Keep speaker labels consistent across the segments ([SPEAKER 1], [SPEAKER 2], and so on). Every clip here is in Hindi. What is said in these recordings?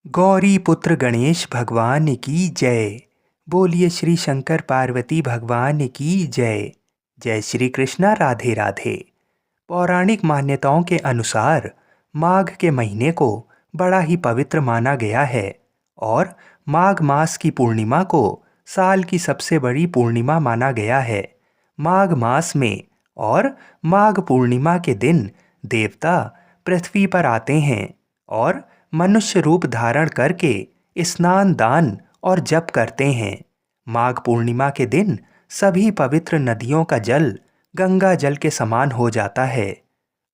[SPEAKER 1] गौरी पुत्र गणेश भगवान की जय। बोलिए श्री शंकर पार्वती भगवान की जय। जय श्री कृष्णा, राधे राधे। पौराणिक मान्यताओं के अनुसार माघ के महीने को बड़ा ही पवित्र माना गया है और माघ मास की पूर्णिमा को साल की सबसे बड़ी पूर्णिमा माना गया है। माघ मास में और माघ पूर्णिमा के दिन देवता पृथ्वी पर आते हैं और मनुष्य रूप धारण करके स्नान, दान और जप करते हैं। माघ पूर्णिमा के दिन सभी पवित्र नदियों का जल गंगा जल के समान हो जाता है।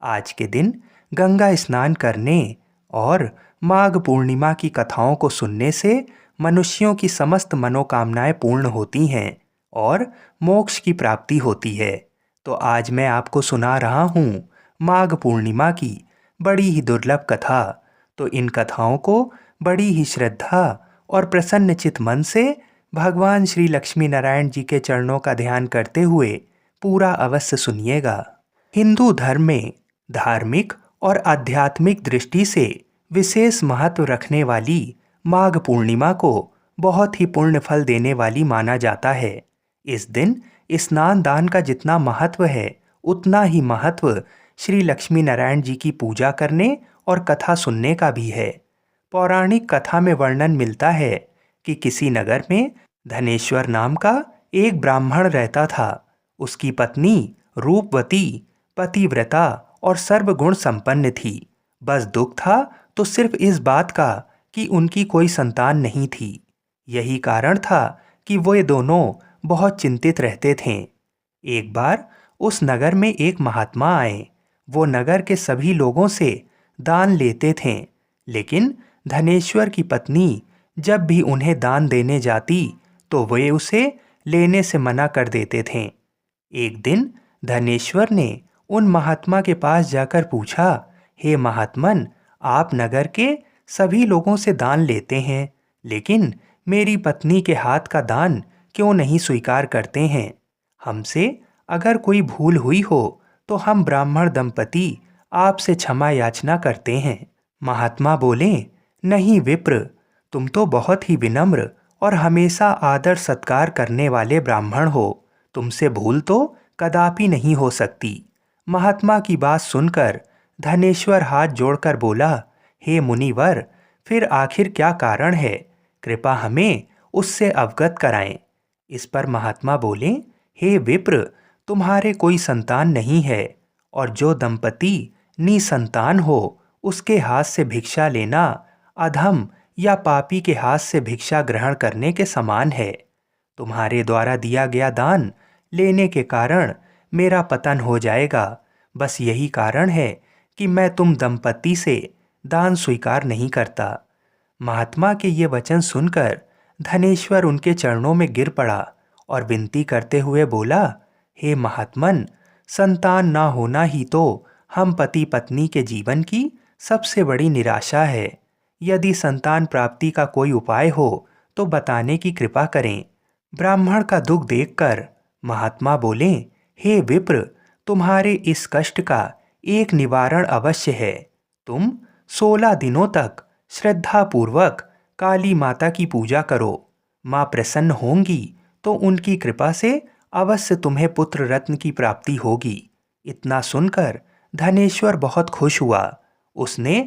[SPEAKER 1] आज के दिन गंगा स्नान करने और माघ पूर्णिमा की कथाओं को सुनने से मनुष्यों की समस्त मनोकामनाएं पूर्ण होती हैं और मोक्ष की प्राप्ति होती है। तो आज मैं आपको सुना रहा हूँ माघ पूर्णिमा की बड़ी ही दुर्लभ कथा। तो इन कथाओं को बड़ी ही श्रद्धा और प्रसन्नचित मन से भगवान श्री लक्ष्मी नारायण जी के चरणों का ध्यान करते हुए पूरा अवश्य सुनिएगा। हिंदू धर्म में धार्मिक और आध्यात्मिक दृष्टि से विशेष महत्व रखने वाली माघ पूर्णिमा को बहुत ही पुण्य फल देने वाली माना जाता है। इस दिन स्नान दान का जितना महत्व है उतना ही महत्व श्री लक्ष्मी नारायण जी की पूजा करने और कथा सुनने का भी है। पौराणिक कथा में वर्णन मिलता है कि किसी नगर में धनेश्वर नाम का एक ब्राह्मण रहता था। उसकी पत्नी रूपवती, पतिव्रता और सर्वगुण संपन्न थी। बस दुख था तो सिर्फ इस बात का कि उनकी कोई संतान नहीं थी। यही कारण था कि वे दोनों बहुत चिंतित रहते थे। एक बार उस नगर में एक महात्मा आए। वो नगर के सभी लोगों से दान लेते थे, लेकिन धनेश्वर की पत्नी जब भी उन्हें दान देने जाती तो वे उसे लेने से मना कर देते थे। एक दिन धनेश्वर ने उन महात्मा के पास जाकर पूछा, हे महात्मन, आप नगर के सभी लोगों से दान लेते हैं, लेकिन मेरी पत्नी के हाथ का दान क्यों नहीं स्वीकार करते हैं? हमसे अगर कोई भूल हुई हो तो हम ब्राह्मण दंपति आपसे क्षमा याचना करते हैं। महात्मा बोले, नहीं विप्र, तुम तो बहुत ही विनम्र और हमेशा आदर सत्कार करने वाले ब्राह्मण हो। तुमसे भूल तो कदापि नहीं हो सकती। महात्मा की बात सुनकर धनेश्वर हाथ जोड़कर बोला, हे मुनिवर, फिर आखिर क्या कारण है? कृपा हमें उससे अवगत कराएं। इस पर महात्मा बोले, हे विप्र, तुम्हारे कोई संतान नहीं है और जो दंपति निसंतान हो उसके हाथ से भिक्षा लेना अधम या पापी के हाथ से भिक्षा ग्रहण करने के समान है। तुम्हारे द्वारा दिया गया दान लेने के कारण मेरा पतन हो जाएगा। बस यही कारण है कि मैं तुम दंपति से दान स्वीकार नहीं करता। महात्मा के ये वचन सुनकर धनेश्वर उनके चरणों में गिर पड़ा और विनती करते हुए बोला, हे महात्मन, संतान ना होना ही तो हम पति पत्नी के जीवन की सबसे बड़ी निराशा है। यदि संतान प्राप्ति का कोई उपाय हो तो बताने की कृपा करें। ब्राह्मण का दुख देखकर महात्मा बोले, हे विप्र, तुम्हारे इस कष्ट का एक निवारण अवश्य है। तुम 16 दिनों तक श्रद्धापूर्वक काली माता की पूजा करो। माँ प्रसन्न होंगी तो उनकी कृपा से अवश्य तुम्हें पुत्र रत्न की प्राप्ति होगी। इतना सुनकर धनेश्वर बहुत खुश हुआ। उसने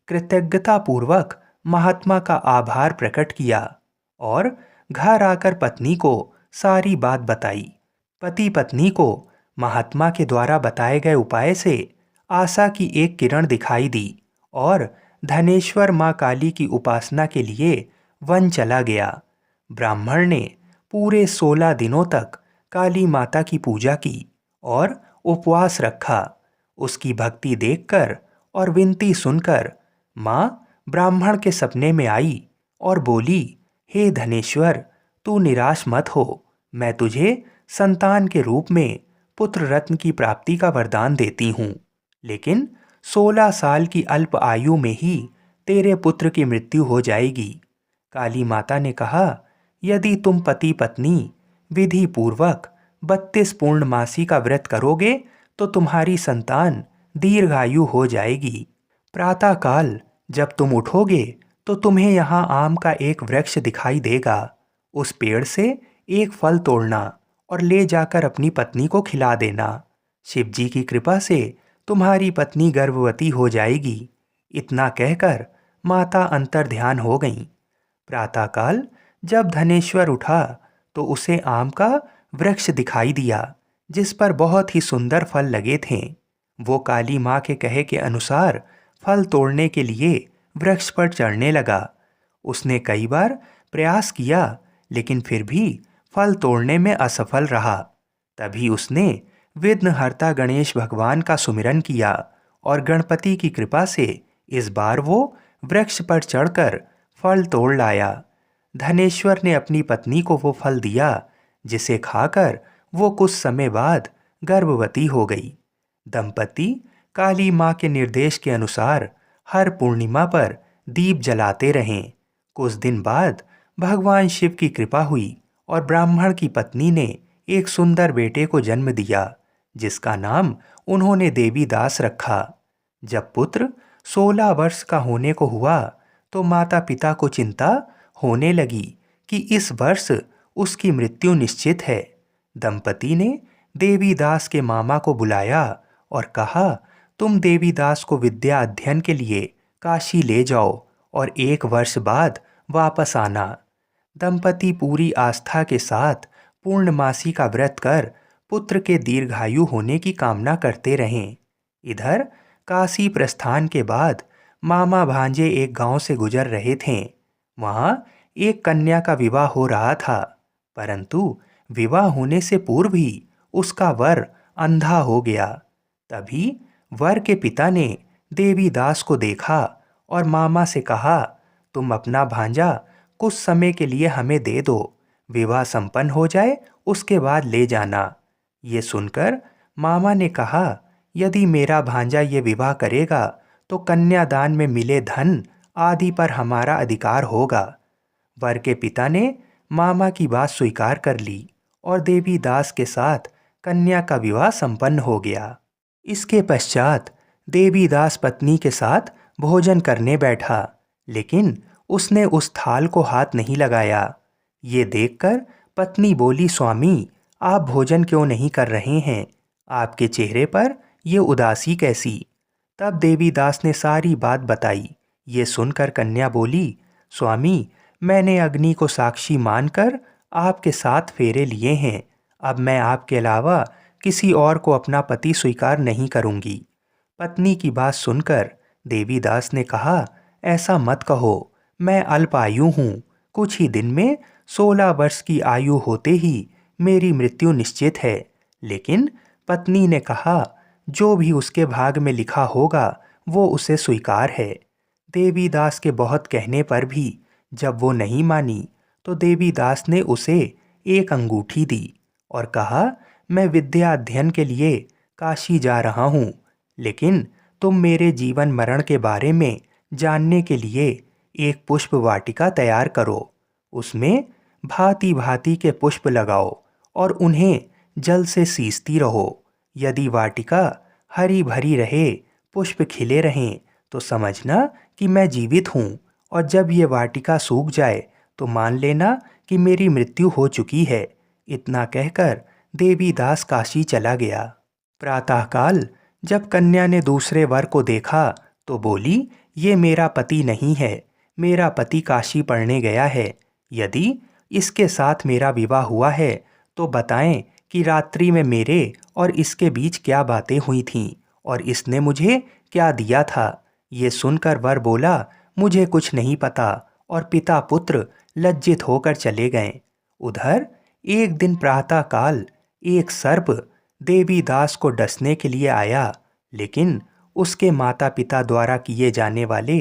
[SPEAKER 1] कृतज्ञतापूर्वक महात्मा का आभार प्रकट किया और घर आकर पत्नी को सारी बात बताई। पति पत्नी को महात्मा के द्वारा बताए गए उपाय से आशा की एक किरण दिखाई दी और धनेश्वर माँ काली की उपासना के लिए वन चला गया। ब्राह्मण ने पूरे 16 दिनों तक काली माता की पूजा की और उपवास रखा। उसकी भक्ति देखकर और विनती सुनकर माँ ब्राह्मण के सपने में आई और बोली, हे धनेश्वर, तू निराश मत हो। मैं तुझे संतान के रूप में पुत्र रत्न की प्राप्ति का वरदान देती हूँ, लेकिन 16 साल की अल्प आयु में ही तेरे पुत्र की मृत्यु हो जाएगी। काली माता ने कहा, यदि तुम पति पत्नी विधि पूर्वक 32 पूर्णमासी का व्रत करोगे तो तुम्हारी संतान दीर्घायु हो जाएगी। प्रातःकाल जब तुम उठोगे तो तुम्हें यहाँ आम का एक वृक्ष दिखाई देगा। उस पेड़ से एक फल तोड़ना और ले जाकर अपनी पत्नी को खिला देना। शिव जी की कृपा से तुम्हारी पत्नी गर्भवती हो जाएगी। इतना कहकर माता अंतर्ध्यान हो गईं। प्रातःकाल जब धनेश्वर उठा तो उसे आम का वृक्ष दिखाई दिया, जिस पर बहुत ही सुंदर फल लगे थे। वो काली माँ के कहे के अनुसार फल तोड़ने के लिए वृक्ष पर चढ़ने लगा। उसने कई बार प्रयास किया, लेकिन फिर भी फल तोड़ने में असफल रहा। तभी उसने विघ्नहर्ता गणेश भगवान का सुमिरन किया और गणपति की कृपा से इस बार वो वृक्ष पर चढ़कर फल तोड़ लाया। धनेश्वर ने अपनी पत्नी को वो फल दिया, जिसे खाकर वो कुछ समय बाद गर्भवती हो गई। दंपति काली माँ के निर्देश के अनुसार हर पूर्णिमा पर दीप जलाते रहें। कुछ दिन बाद भगवान शिव की कृपा हुई और ब्राह्मण की पत्नी ने एक सुंदर बेटे को जन्म दिया, जिसका नाम उन्होंने देवीदास रखा। जब पुत्र 16 वर्ष का होने को हुआ तो माता पिता को चिंता होने लगी कि इस वर्ष उसकी मृत्यु निश्चित है। दंपति ने देवीदास के मामा को बुलाया और कहा, तुम देवीदास को विद्या अध्ययन के लिए काशी ले जाओ और 1 वर्ष बाद वापस आना। दंपति पूरी आस्था के साथ पूर्णमासी का व्रत कर पुत्र के दीर्घायु होने की कामना करते रहें। इधर काशी प्रस्थान के बाद मामा भांजे एक गांव से गुजर रहे थे। वहां एक कन्या का विवाह हो रहा था, परंतु विवाह होने से पूर्व ही उसका वर अंधा हो गया। तभी वर के पिता ने देवीदास को देखा और मामा से कहा, तुम अपना भांजा कुछ समय के लिए हमें दे दो, विवाह संपन्न हो जाए उसके बाद ले जाना। ये सुनकर मामा ने कहा, यदि मेरा भांजा ये विवाह करेगा तो कन्यादान में मिले धन आदि पर हमारा अधिकार होगा। वर के पिता ने मामा की बात स्वीकार कर ली और देवीदास के साथ कन्या का विवाह संपन्न हो गया। इसके पश्चात देवीदास पत्नी के साथ भोजन करने बैठा, लेकिन उसने उस थाल को हाथ नहीं लगाया। ये देखकर पत्नी बोली, स्वामी आप भोजन क्यों नहीं कर रहे हैं? आपके चेहरे पर ये उदासी कैसी? तब देवीदास ने सारी बात बताई। ये सुनकर कन्या बोली, स्वामी मैंने अग्नि को साक्षी मानकर आपके 7 फेरे लिए हैं। अब मैं आपके अलावा किसी और को अपना पति स्वीकार नहीं करूंगी। पत्नी की बात सुनकर देवीदास ने कहा, ऐसा मत कहो, मैं अल्पायु हूँ। कुछ ही दिन में 16 वर्ष की आयु होते ही मेरी मृत्यु निश्चित है। लेकिन पत्नी ने कहा, जो भी उसके भाग में लिखा होगा वो उसे स्वीकार है। देवीदास के बहुत कहने पर भी जब वो नहीं मानी तो देवीदास ने उसे एक अंगूठी दी और कहा, मैं विद्या अध्ययन के लिए काशी जा रहा हूँ, लेकिन तुम मेरे जीवन मरण के बारे में जानने के लिए एक पुष्प वाटिका तैयार करो। उसमें भांति भांति के पुष्प लगाओ और उन्हें जल से सींचती रहो। यदि वाटिका हरी भरी रहे, पुष्प खिले रहें, तो समझना कि मैं जीवित हूँ, और जब ये वाटिका सूख जाए तो मान लेना कि मेरी मृत्यु हो चुकी है। इतना कहकर देवीदास काशी चला गया। प्रातःकाल जब कन्या ने दूसरे वर को देखा तो बोली, ये मेरा पति नहीं है, मेरा पति काशी पढ़ने गया है। यदि इसके साथ मेरा विवाह हुआ है तो बताएं कि रात्रि में मेरे और इसके बीच क्या बातें हुई थीं और इसने मुझे क्या दिया था। ये सुनकर वर बोला, मुझे कुछ नहीं पता, और पिता पुत्र लज्जित होकर चले गए। उधर एक दिन प्रातःकाल एक सर्प देवीदास को डसने के लिए आया, लेकिन उसके माता पिता द्वारा किए जाने वाले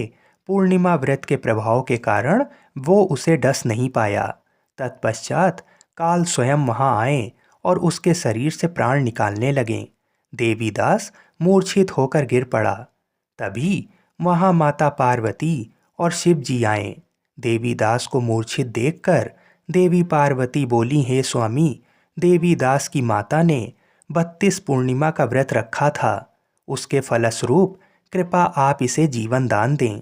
[SPEAKER 1] पूर्णिमा व्रत के प्रभाव के कारण वो उसे डस नहीं पाया। तत्पश्चात काल स्वयं वहां आए और उसके शरीर से प्राण निकालने लगे। देवीदास मूर्छित होकर गिर पड़ा। तभी वहां माता पार्वती और शिव जी आए। देवीदास को मूर्छित देखकर देवी पार्वती बोली, हे स्वामी, देवीदास की माता ने 32 पूर्णिमा का व्रत रखा था, उसके फलस्वरूप कृपा आप इसे जीवन दान दें।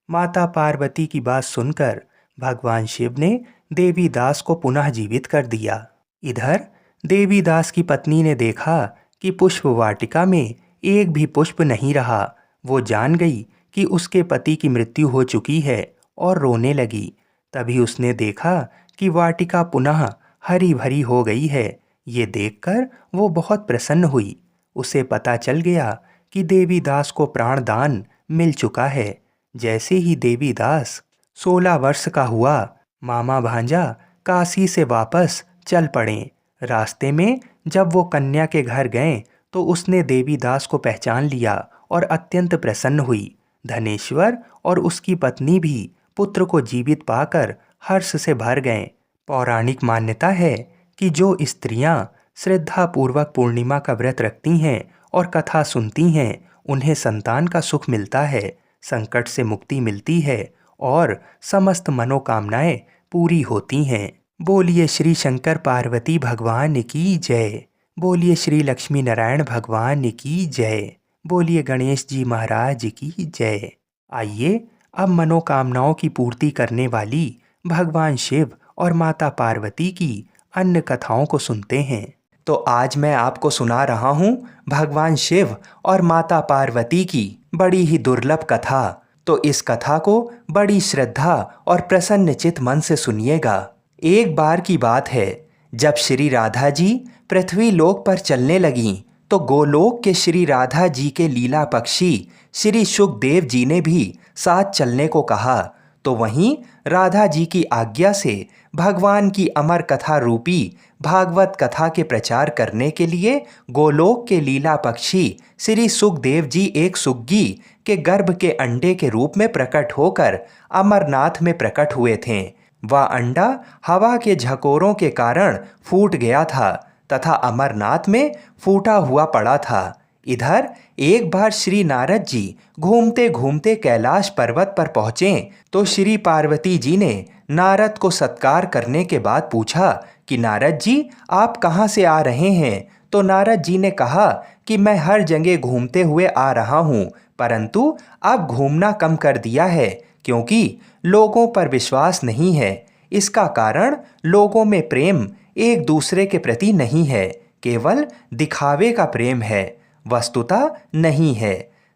[SPEAKER 1] माता पार्वती की बात सुनकर भगवान शिव ने देवीदास को पुनः जीवित कर दिया। इधर देवीदास की पत्नी ने देखा कि पुष्प वाटिका में एक भी पुष्प नहीं रहा। वो जान गई कि उसके पति की मृत्यु हो चुकी है और रोने लगी। तभी उसने देखा कि वाटिका पुनः हरी भरी हो गई है। ये देखकर वो बहुत प्रसन्न हुई। उसे पता चल गया कि देवीदास को प्राणदान मिल चुका है। जैसे ही देवीदास 16 वर्ष का हुआ, मामा भांजा काशी से वापस चल पड़े। रास्ते में जब वो कन्या के घर गए तो उसने देवीदास को पहचान लिया और अत्यंत प्रसन्न हुई। धनेश्वर और उसकी पत्नी भी पुत्र को जीवित पाकर हर्ष से भर गए। पौराणिक मान्यता है कि जो स्त्रियां श्रद्धापूर्वक पूर्णिमा का व्रत रखती हैं और कथा सुनती हैं, उन्हें संतान का सुख मिलता है, संकट से मुक्ति मिलती है और समस्त मनोकामनाएं पूरी होती हैं। बोलिए श्री शंकर पार्वती भगवान की जय। बोलिए श्री लक्ष्मी नारायण भगवान की जय। बोलिए गणेश जी महाराज की जय। आइए अब मनोकामनाओं की पूर्ति करने वाली भगवान शिव और माता पार्वती की अन्य कथाओं को सुनते हैं। तो आज मैं आपको सुना रहा हूँ भगवान शिव और माता पार्वती की बड़ी ही दुर्लभ कथा। तो इस कथा को बड़ी श्रद्धा और प्रसन्न चित मन से सुनिएगा। एक बार की बात है, जब श्री राधा जी पृथ्वी लोक पर चलने लगीं तो गोलोक के श्री राधा जी के लीला पक्षी श्री शुकदेव जी ने भी साथ चलने को कहा। तो वहीं राधा जी की आज्ञा से भगवान की अमर कथा रूपी भागवत कथा के प्रचार करने के लिए गोलोक के लीला पक्षी श्री सुखदेव जी एक सुग्गी के गर्भ के अंडे के रूप में प्रकट होकर अमरनाथ में प्रकट हुए थे। वह अंडा हवा के झकोरों के कारण फूट गया था तथा अमरनाथ में फूटा हुआ पड़ा था। इधर एक बार श्री नारद जी घूमते घूमते कैलाश पर्वत पर पहुँचे तो श्री पार्वती जी ने नारद को सत्कार करने के बाद पूछा कि नारद जी, आप कहाँ से आ रहे हैं? तो नारद जी ने कहा कि मैं हर जगह घूमते हुए आ रहा हूँ, परंतु अब घूमना कम कर दिया है क्योंकि लोगों पर विश्वास नहीं है। इसका कारण लोगों में प्रेम एक दूसरे के प्रति नहीं है, केवल दिखावे का प्रेम है, वस्तुतः नहीं है।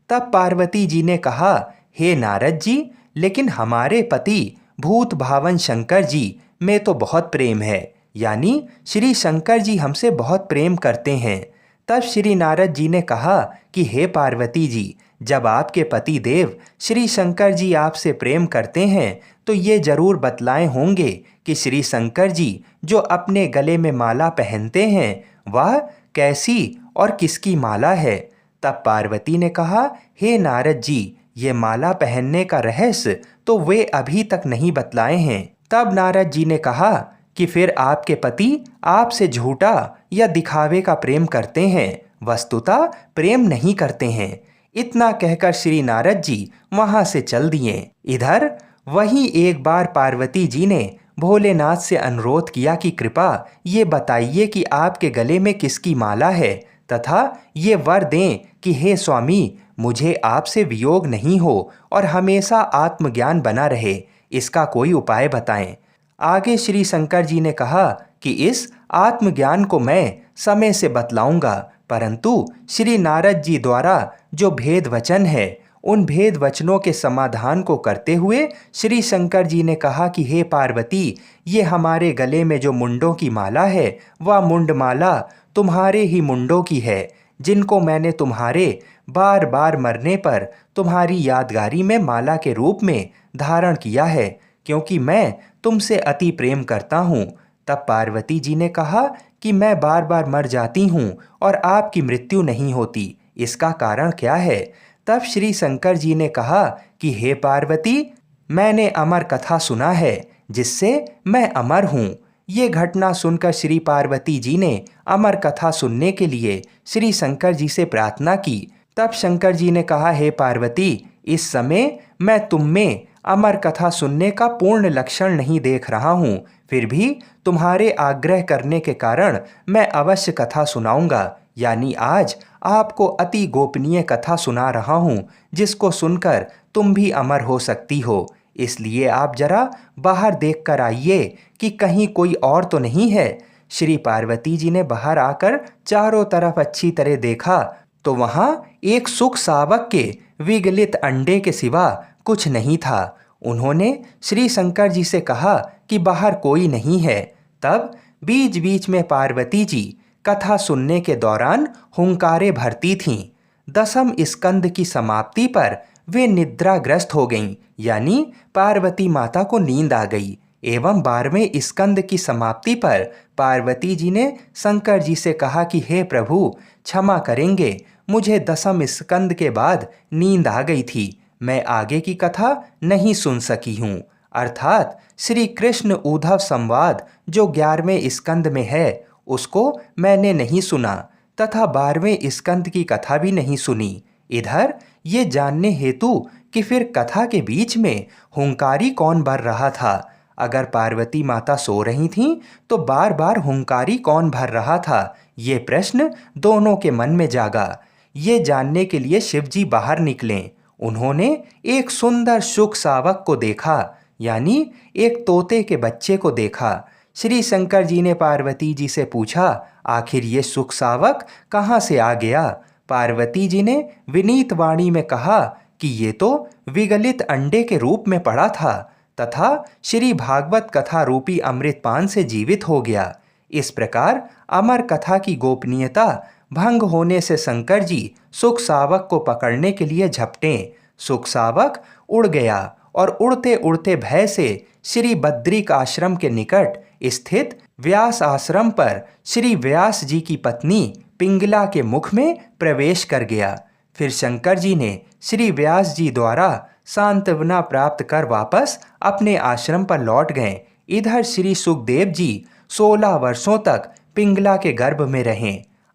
[SPEAKER 1] तब पार्वती जी ने कहा, हे नारद जी, लेकिन हमारे पति भूत भावन शंकर जी में तो बहुत प्रेम है, यानी श्री शंकर जी हमसे बहुत प्रेम करते हैं। तब श्री नारद जी ने कहा कि हे पार्वती जी, जब आपके पति देव श्री शंकर जी आपसे प्रेम करते हैं तो ये जरूर बतलाए होंगे कि श्री शंकर जी जो अपने गले में माला पहनते हैं वह कैसी और किसकी माला है। तब पार्वती ने कहा, हे नारद जी, ये माला पहनने का रहस्य तो वे अभी तक नहीं बतलाए हैं। तब नारद जी ने कहा कि फिर आपके पति आपसे झूठा या दिखावे का प्रेम करते हैं, वस्तुतः प्रेम नहीं करते हैं। इतना कहकर श्री नारद जी वहां से चल दिए। इधर वहीं एक बार पार्वती जी ने भोलेनाथ से अनुरोध किया कि कृपा ये बताइए कि आपके गले में किसकी माला है तथा ये वर दें कि हे स्वामी, मुझे आपसे वियोग नहीं हो और हमेशा आत्मज्ञान बना रहे, इसका कोई उपाय बताएं। आगे श्री शंकर जी ने कहा कि इस आत्मज्ञान को मैं समय से बतलाऊंगा, परंतु श्री नारद जी द्वारा जो भेद वचन है उन भेद वचनों के समाधान को करते हुए श्री शंकर जी ने कहा कि हे पार्वती, ये हमारे गले में जो मुंडों की माला है वह मुंड माला तुम्हारे ही मुंडों की है, जिनको मैंने तुम्हारे बार बार मरने पर तुम्हारी यादगारी में माला के रूप में धारण किया है, क्योंकि मैं तुमसे अति प्रेम करता हूँ। तब पार्वती जी ने कहा कि मैं बार बार मर जाती हूँ और आपकी मृत्यु नहीं होती, इसका कारण क्या है? तब श्री शंकर जी ने कहा कि हे पार्वती, मैंने अमर कथा सुना है जिससे मैं अमर हूँ। ये घटना सुनकर श्री पार्वती जी ने अमर कथा सुनने के लिए श्री शंकर जी से प्रार्थना की। तब शंकर जी ने कहा, हे पार्वती, इस समय मैं तुम में अमर कथा सुनने का पूर्ण लक्षण नहीं देख रहा हूँ, फिर भी तुम्हारे आग्रह करने के कारण मैं अवश्य कथा सुनाऊंगा, यानी आज आपको अति गोपनीय कथा सुना रहा हूँ, जिसको सुनकर तुम भी अमर हो सकती हो। इसलिए आप जरा बाहर देख कर आइए कि कहीं कोई और तो नहीं है। श्री पार्वती जी ने बाहर आकर चारों तरफ अच्छी तरह देखा तो वहां एक सुख सावक के विगलित अंडे के सिवा कुछ नहीं था। उन्होंने श्री शंकर जी से कहा कि बाहर कोई नहीं है। तब बीच बीच में पार्वती जी कथा सुनने के दौरान हुंकारे भरती थीं। दसम स्कंद की समाप्ति पर वे निद्राग्रस्त हो गईं, यानी पार्वती माता को नींद आ गई। एवं 12वें स्कंद की समाप्ति पर पार्वती जी ने शंकर जी से कहा कि हे प्रभु, क्षमा करेंगे, मुझे दसम स्कंद के बाद नींद आ गई थी, मैं आगे की कथा नहीं सुन सकी हूँ। अर्थात श्री कृष्ण उद्धव संवाद जो 11वें स्कंद में है उसको मैंने नहीं सुना तथा 12वें स्कंद की कथा भी नहीं सुनी। इधर ये जानने हेतु कि फिर कथा के बीच में हुंकारी कौन भर रहा था। अगर पार्वती माता सो रही थीं तो बार बार हुंकारी कौन भर रहा था, ये प्रश्न दोनों के मन में जागा। ये जानने के लिए शिवजी बाहर निकले। उन्होंने एक सुंदर सुख सावक को देखा, यानी एक तोते के बच्चे को देखा। श्री शंकर जी ने पार्वती जी से पूछा, आखिर ये सुख सावक कहाँ से आ गया। पार्वती जी ने विनीत वाणी में कहा कि ये तो विगलित अंडे के रूप में पड़ा था तथा श्री भागवत कथा रूपी अमृतपान से जीवित हो गया। इस प्रकार अमर कथा की गोपनीयता भंग होने से शंकर जी सुख सावक को पकड़ने के लिए झपटे। सुख सावक उड़ गया और उड़ते उड़ते भय से श्री बद्रिक आश्रम के निकट स्थित व्यास आश्रम पर श्री व्यास जी की पत्नी पिंगला के मुख में प्रवेश कर गया। फिर शंकर जी ने श्री व्यास जी द्वारा सांत्वना प्राप्त कर वापस अपने आश्रम पर लौट गए। इधर श्री सुखदेव जी 16 वर्षों तक पिंगला के गर्भ में रहे।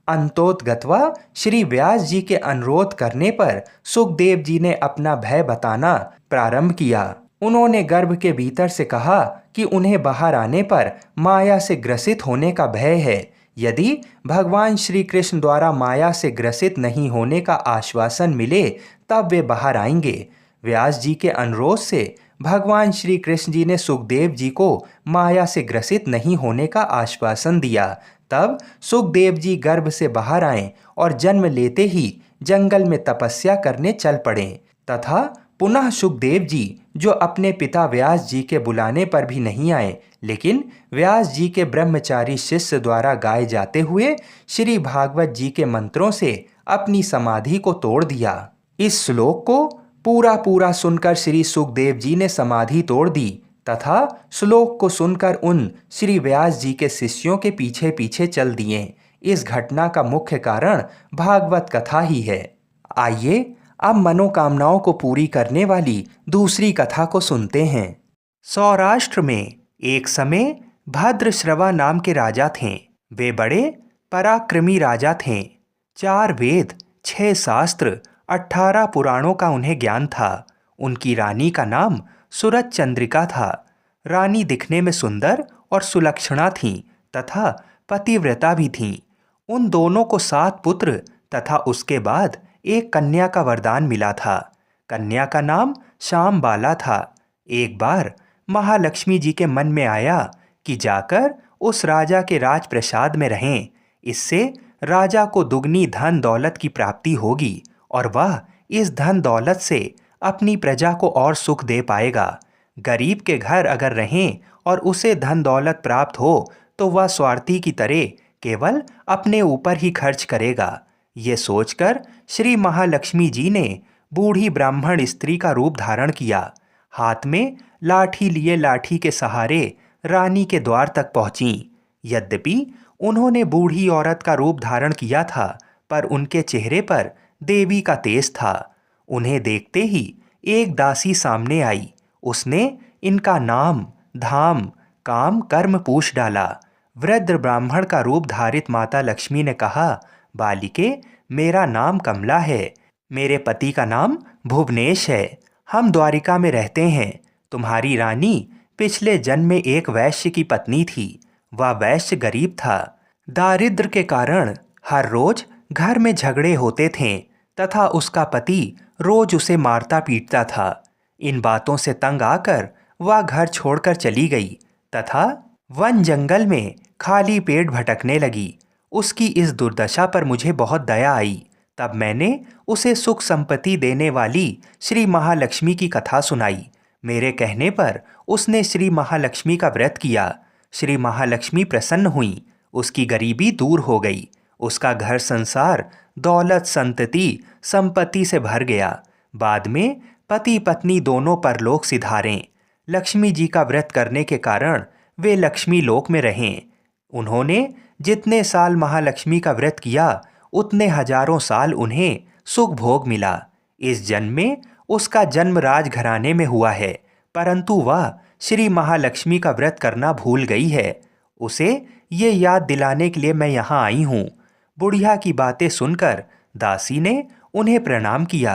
[SPEAKER 1] अंतोतगत्वा श्री व्यास जी के अनुरोध करने पर सुखदेव जी ने अपना भय बताना प्रारंभ किया। उन्होंने गर्भ के भीतर से कहा कि उन्हें बाहर आने पर माया से ग्रसित होने का भय है। यदि भगवान श्री कृष्ण द्वारा माया से ग्रसित नहीं होने का आश्वासन मिले तब वे बाहर आएंगे। व्यास जी के अनुरोध से भगवान श्री कृष्ण जी ने सुखदेव जी को माया से ग्रसित नहीं होने का आश्वासन दिया। तब सुखदेव जी गर्भ से बाहर आए और जन्म लेते ही जंगल में तपस्या करने चल पड़े तथा पुनः सुखदेव जी जो अपने पिता व्यास जी के बुलाने पर भी नहीं आए, लेकिन व्यास जी के ब्रह्मचारी शिष्य द्वारा गाए जाते हुए श्री भागवत जी के मंत्रों से अपनी समाधि को तोड़ दिया। इस श्लोक को पूरा पूरा सुनकर श्री सुखदेव जी ने समाधि तोड़ दी तथा श्लोक को सुनकर उन श्री व्यास जी के शिष्यों के पीछे पीछे चल दिए। इस घटना का मुख्य कारण भागवत कथा ही है। आइए अब मनोकामनाओं को पूरी करने वाली दूसरी कथा को सुनते हैं। सौराष्ट्र में एक समय भद्रश्रवा नाम के राजा थे। वे बड़े पराक्रमी राजा थे। 4 वेद, 6 शास्त्र, 18 पुराणों का उन्हें ज्ञान था। उनकी रानी का नाम सूरज चंद्रिका था। रानी दिखने में सुंदर और सुलक्षणा थीं तथा पतिव्रता भी थीं। उन दोनों को 7 पुत्र तथा उसके बाद एक कन्या का वरदान मिला था। कन्या का नाम श्यामबाला था। एक बार महालक्ष्मी जी के मन में आया कि जाकर उस राजा के राजप्रसाद में रहें। इससे राजा को दुगनी धन दौलत की प्राप्ति होगी और वह इस धन दौलत से अपनी प्रजा को और सुख दे पाएगा। गरीब के घर अगर रहें और उसे धन दौलत प्राप्त हो तो वह स्वार्थी की तरह केवल अपने ऊपर ही खर्च करेगा। ये सोचकर श्री महालक्ष्मी जी ने बूढ़ी ब्राह्मण स्त्री का रूप धारण किया। हाथ में लाठी लिए लाठी के सहारे रानी के द्वार तक पहुंची। यद्यपि उन्होंने बूढ़ी औरत का रूप धारण किया था, पर उनके चेहरे पर देवी का तेज था। उन्हें देखते ही एक दासी सामने आई। उसने इनका नाम, धाम, काम, कर्म पूछ डाला। वृद्ध ब्राह्मण का रूप धारित माता लक्ष्मी ने कहा, बालिके, मेरा नाम कमला है। मेरे पति का नाम भुवनेश है। हम द्वारिका में रहते हैं। तुम्हारी रानी पिछले जन्म में एक वैश्य की पत्नी थी। वह वैश्य गरीब था। दारिद्र के कारण हर रोज घर में झगड़े होते थे तथा उसका पति रोज उसे मारता पीटता था। इन बातों से तंग आकर वह घर छोड़कर चली गई तथा वन जंगल में खाली पेट भटकने लगी। उसकी इस दुर्दशा पर मुझे बहुत दया आई। तब मैंने उसे सुख संपत्ति देने वाली श्री महालक्ष्मी की कथा सुनाई। मेरे कहने पर उसने श्री महालक्ष्मी का व्रत किया। श्री महालक्ष्मी प्रसन्न हुई, उसकी गरीबी दूर हो गई, उसका घर संसार दौलत संतति संपत्ति से भर गया। बाद में पति पत्नी दोनों परलोक सिधारे। लक्ष्मी जी का व्रत करने के कारण वे लक्ष्मी लोक में रहें। उन्होंने जितने साल महालक्ष्मी का व्रत किया उतने हजारों साल उन्हें सुख भोग मिला। इस जन्म में उसका जन्म राजघराने में हुआ है, परंतु वह श्री महालक्ष्मी का व्रत करना भूल गई है। उसे ये याद दिलाने के लिए मैं यहाँ आई हूँ। बुढ़िया की बातें सुनकर दासी ने उन्हें प्रणाम किया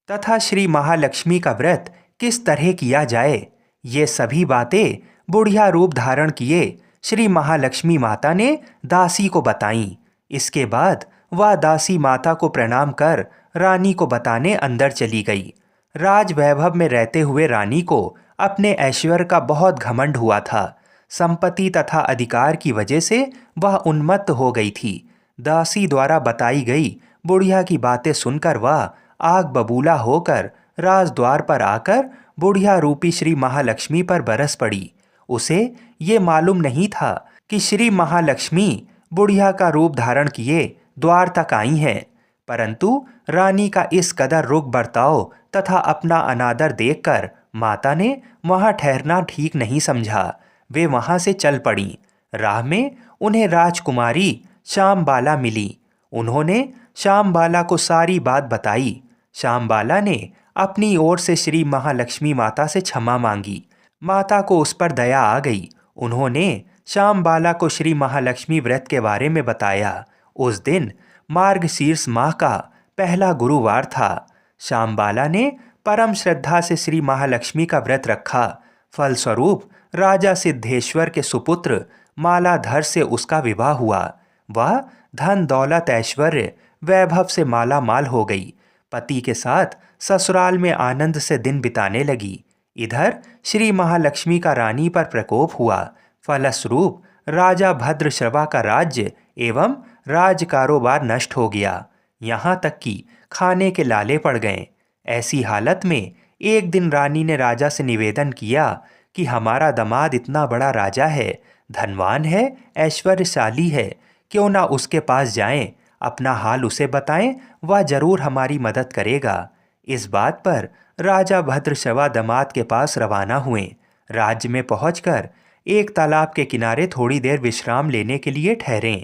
[SPEAKER 1] तथा श्री महालक्ष्मी का व्रत किस तरह किया जाए ये सभी बातें बुढ़िया रूप धारण किए श्री महालक्ष्मी माता ने दासी को बताईं। इसके बाद वह दासी माता को प्रणाम कर रानी को बताने अंदर चली गई। राज वैभव में रहते हुए रानी को अपने ऐश्वर्य का बहुत घमंड हुआ था। संपत्ति तथा अधिकार की वजह से वह उन्मत्त हो गई थी। दासी द्वारा बताई गई बुढ़िया की बातें सुनकर वह आग बबूला होकर राजद्वार पर आकर बुढ़िया रूपी श्री महालक्ष्मी पर बरस पड़ी। उसे ये मालूम नहीं था कि श्री महालक्ष्मी बुढ़िया का रूप धारण किए द्वार तक आई हैं, परंतु रानी का इस कदर रुख बर्ताव तथा अपना अनादर देखकर माता ने वहां ठहरना ठीक नहीं समझा। वे वहां से चल पड़ी। राह में उन्हें राजकुमारी श्यामबाला मिली। उन्होंने श्यामबाला को सारी बात बताई। श्यामबाला ने अपनी ओर से श्री महालक्ष्मी माता से क्षमा मांगी। माता को उस पर दया आ गई। उन्होंने श्यामबाला को श्री महालक्ष्मी व्रत के बारे में बताया। उस दिन मार्गशीर्ष माह का पहला गुरुवार था। श्यामबाला ने परम श्रद्धा से श्री महालक्ष्मी का व्रत रखा। फलस्वरूप राजा सिद्धेश्वर के सुपुत्र मालाधर से उसका विवाह हुआ। वह धन दौलत ऐश्वर्य वैभव से माला माल हो गई। पति के साथ ससुराल में आनंद से दिन बिताने लगी। इधर श्री महालक्ष्मी का रानी पर प्रकोप हुआ। फलस्वरूप राजा भद्रश्रवा का राज्य एवं राज कारोबार नष्ट हो गया। यहाँ तक कि खाने के लाले पड़ गए। ऐसी हालत में एक दिन रानी ने राजा से निवेदन किया कि हमारा दामाद इतना बड़ा राजा है, धनवान है, ऐश्वर्यशाली है, क्यों ना उसके पास जाएं, अपना हाल उसे बताएं, वह जरूर हमारी मदद करेगा। इस बात पर राजा भद्रश्रवा दामाद के पास रवाना हुए। राज्य में पहुंचकर एक तालाब के किनारे थोड़ी देर विश्राम लेने के लिए ठहरे।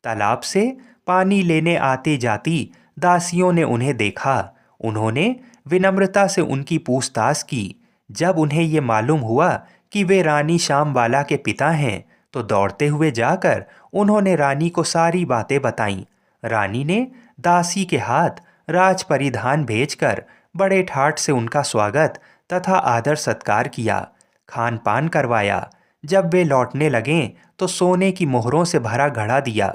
[SPEAKER 1] तालाब से पानी लेने आती जाती दासियों ने उन्हें देखा। उन्होंने विनम्रता से उनकी पूछताछ की। जब उन्हें ये मालूम हुआ कि वे रानी श्यामबाला के पिता हैं, तो दौड़ते हुए जाकर उन्होंने रानी को सारी बातें बताईं। रानी ने दासी के हाथ राज परिधान भेजकर बड़े ठाट से उनका स्वागत तथा आदर सत्कार किया, खान पान करवाया। जब वे लौटने लगे तो सोने की मोहरों से भरा घड़ा दिया।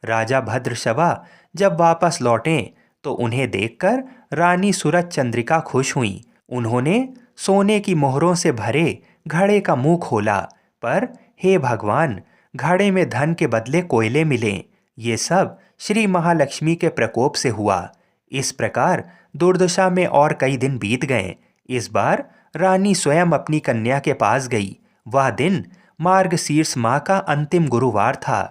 [SPEAKER 1] राजा भद्रश्रवा जब वापस लौटे तो उन्हें देखकर रानी सूरज चंद्रिका खुश हुई। उन्होंने सोने की मोहरों से भरे घड़े का मुंह खोला, पर हे भगवान, घड़े में धन के बदले कोयले मिले। ये सब श्री महालक्ष्मी के प्रकोप से हुआ। इस प्रकार दुर्दशा में और कई दिन बीत गए। इस बार रानी स्वयं अपनी कन्या के पास गई। वह दिन मार्गशीर्ष माह का अंतिम गुरुवार था।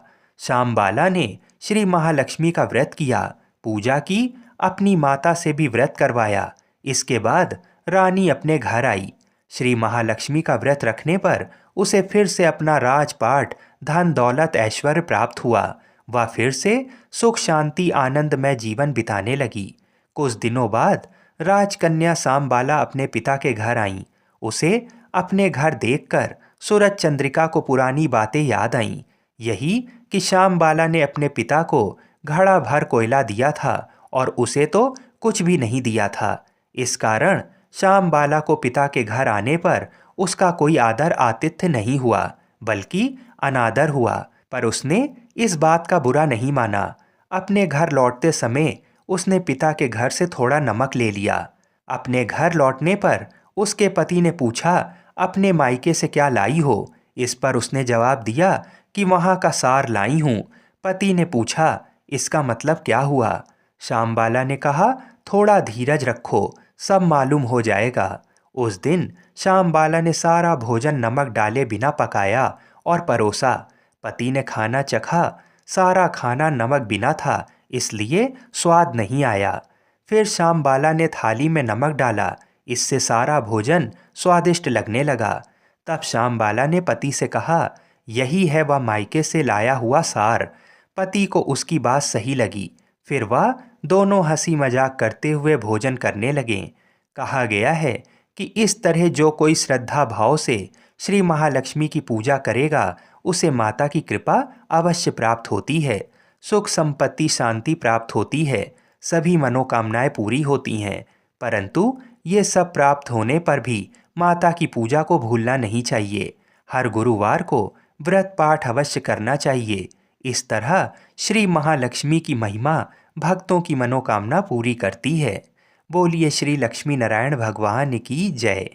[SPEAKER 1] श्यामबाला ने श्री महालक्ष्मी का व्रत किया, पूजा की, अपनी माता से भी व्रत करवाया। इसके बाद रानी अपने घर आई। श्री महालक्ष्मी का व्रत रखने पर उसे फिर से अपना राजपाट, धन दौलत, ऐश्वर्य प्राप्त हुआ। वह फिर से सुख शांति आनंदमय जीवन बिताने लगी। कुछ दिनों बाद राजकन्या श्यामबाला अपने पिता के घर आईं। उसे अपने घर देखकर सूरज चंद्रिका को पुरानी बातें याद आईं। यही कि श्यामबाला ने अपने पिता को घड़ा भर कोयला दिया था और उसे तो कुछ भी नहीं दिया था। इस कारण श्यामबाला को पिता के घर आने पर उसका कोई आदर आतिथ्य नहीं हुआ, बल्कि अनादर हुआ। पर उसने इस बात का बुरा नहीं माना। अपने घर लौटते समय उसने पिता के घर से थोड़ा नमक ले लिया। अपने घर लौटने पर उसके पति ने पूछा, अपने मायके से क्या लाई हो? इस पर उसने जवाब दिया कि वहां का सार लाई हूं। पति ने पूछा, इसका मतलब क्या हुआ? श्यामबाला ने कहा, थोड़ा धीरज रखो, सब मालूम हो जाएगा। उस दिन श्यामबाला ने सारा भोजन नमक डाले बिना पकाया और परोसा। पति ने खाना चखा। सारा खाना नमक बिना था, इसलिए स्वाद नहीं आया। फिर श्यामबाला ने थाली में नमक डाला। इससे सारा भोजन स्वादिष्ट लगने लगा। तब श्यामबाला ने पति से कहा, यही है वह मायके से लाया हुआ सार। पति को उसकी बात सही लगी। फिर वह दोनों हंसी मजाक करते हुए भोजन करने लगे। कहा गया है कि इस तरह जो कोई श्रद्धा भाव से श्री महालक्ष्मी की पूजा करेगा, उसे माता की कृपा अवश्य प्राप्त होती है। सुख संपत्ति शांति प्राप्त होती है। सभी मनोकामनाएं पूरी होती हैं। परंतु ये सब प्राप्त होने पर भी माता की पूजा को भूलना नहीं चाहिए। हर गुरुवार को व्रत पाठ अवश्य करना चाहिए। इस तरह श्री महालक्ष्मी की महिमा भक्तों की मनोकामना पूरी करती है। बोलिए श्री लक्ष्मी नारायण भगवान की जय।